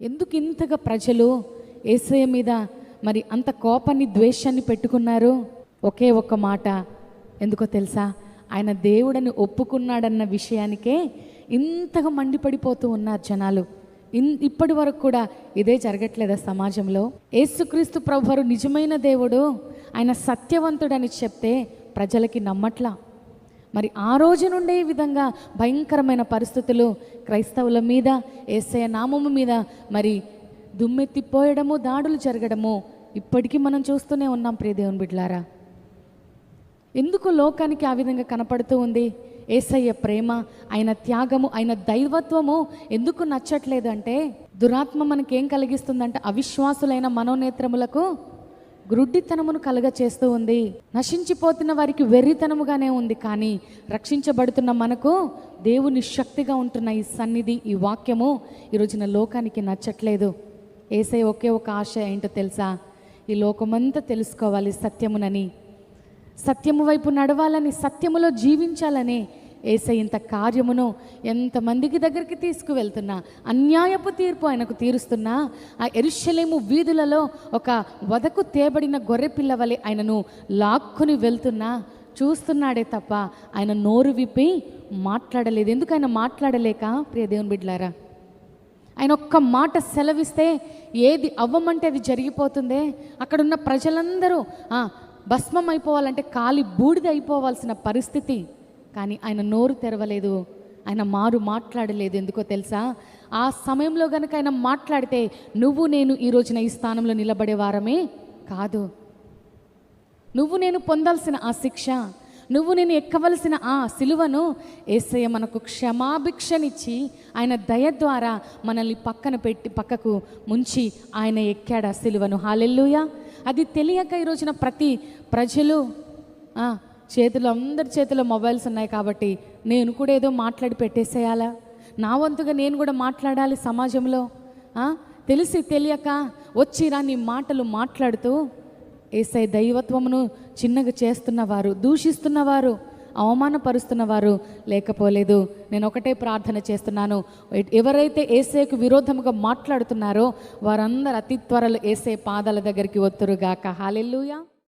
ఎందుకు ఇంతగా ప్రజలు యేసయ్య మీద మరి అంత కోపాన్ని, ద్వేషాన్ని పెట్టుకున్నారు? ఒకే ఒక్క మాట, ఎందుకో తెలుసా? ఆయన దేవుడని ఒప్పుకున్నాడన్న విషయానికే ఇంతగా మండిపడిపోతూ ఉన్నారు జనాలు. ఇప్పటి వరకు కూడా ఇదే జరగట్లేదా సమాజంలో? యేసుక్రీస్తు ప్రభువారు నిజమైన దేవుడు, ఆయన సత్యవంతుడని చెప్తే ప్రజలకి నమ్మట్లా. మరి ఆ రోజు నుండే ఈ విధంగా భయంకరమైన పరిస్థితులు క్రైస్తవుల మీద, యేసయ్య నామము మీద మరి దుమ్మెత్తిపోయడము, దాడులు జరగడము ఇప్పటికీ మనం చూస్తూనే ఉన్నాం. ప్రియ దేవుని బిడ్డలారా, ఎందుకు లోకానికి ఆ విధంగా కనపడుతూ ఉంది? యేసయ్య ప్రేమ, ఆయన త్యాగము, ఆయన దైవత్వము ఎందుకు నచ్చట్లేదు అంటే, దురాత్మ మనకేం కలిగిస్తుందంటే అవిశ్వాసులైన మనోనేత్రములకు గ్రుడ్డితనమును కలుగ చేస్తూ ఉంది. నశించిపోతున్న వారికి వెర్రితనముగానే ఉంది. కానీ రక్షించబడుతున్న మనకు దేవుని శక్తిగా ఉంటున్న ఈ సన్నిధి, ఈ వాక్యము ఈ రోజున లోకానికి నచ్చట్లేదు. యేసయ్య ఒకే ఒక ఆశ ఏంటో తెలుసా? ఈ లోకమంతా తెలుసుకోవాలి సత్యమునని, సత్యము వైపు నడవాలని, సత్యములో జీవించాలని యేసయ్య ఇంత కార్యమును ఎంతమందికి దగ్గరికి తీసుకువెళ్తున్నా, అన్యాయపు తీర్పు ఆయనకు తీరుస్తున్నా, ఆ యెరూషలేము వీధులలో ఒక వదకు తేబడిన గొర్రె పిల్లవలె ఆయనను లాక్కుని వెళ్తున్నా చూస్తున్నాడే తప్ప ఆయన నోరు విప్పి మాట్లాడలేదు. ఎందుకు ఆయన మాట్లాడలేక? ప్రియ దేవుని బిడ్డలారా, ఆయన ఒక్క మాట సెలవిస్తే ఏది అవ్వమంటే అది జరిగిపోతుందే. అక్కడున్న ప్రజలందరూ భస్మం అయిపోవాలంటే కాలి బూడిద అయిపోవాల్సిన పరిస్థితి. కానీ ఆయన నోరు తెరవలేదు, ఆయన మాట్లాడలేదు. ఎందుకో తెలుసా? ఆ సమయంలో కనుక ఆయన మాట్లాడితే నువ్వు నేను ఈ రోజున ఈ స్థానంలో నిలబడే వారమే కాదు. నువ్వు నేను పొందాల్సిన ఆ శిక్ష, నువ్వు నేను ఎక్కవలసిన ఆ సిలువను యేసయ్య మనకు క్షమాభిక్షనిచ్చి ఆయన దయ ద్వారా మనల్ని పక్కకు ముంచి ఆయన ఎక్కాడు ఆ సిలువను. హల్లెలూయా! అది తెలియక ఈ రోజున ప్రతి ప్రజలు అందరి చేతిలో మొబైల్స్ ఉన్నాయి కాబట్టి నేను కూడా ఏదో మాట్లాడి పెట్టేసేయాలా, నా వంతుగా నేను కూడా మాట్లాడాలి సమాజంలో. తెలిసి తెలియక వచ్చి రాని మాటలు మాట్లాడుతూ యేసయ్య దైవత్వమును చిన్నగా చేస్తున్నవారు, దూషిస్తున్నవారు, అవమానపరుస్తున్నవారు లేకపోలేదు. నేను ఒకటే ప్రార్థన చేస్తున్నాను, ఎవరైతే యేసయ్యకు విరోధముగా మాట్లాడుతున్నారో వారందరూ అతి త్వరలో యేసయ్య పాదాల దగ్గరికి వత్తురుగాక. హల్లెలూయా.